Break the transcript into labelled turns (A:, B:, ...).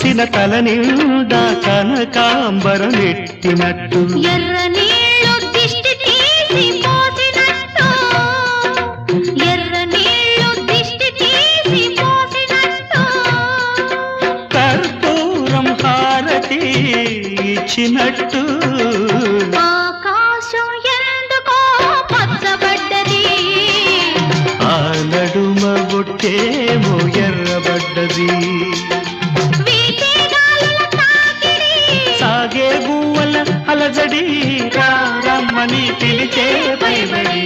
A: మురిసిన తల నిండా కనకాంబరం ఎట్టినట్టు
B: ఎర్ర నీళ్ళు దిష్టి తీసి పోసినట్టు ఎర్ర నీళ్ళు దిష్టి తీసి పోసినట్టు
A: కర్పూరం హారతి ఇచ్చినట్టు
B: ఆకాశం ఎందుకో పచ్చబడ్డది
A: ఆ నడుమ బొట్టేమో ఎర్రబడ్డది సాగే గువ్వల అలజడి రమ్మని పిలిచే పైబడి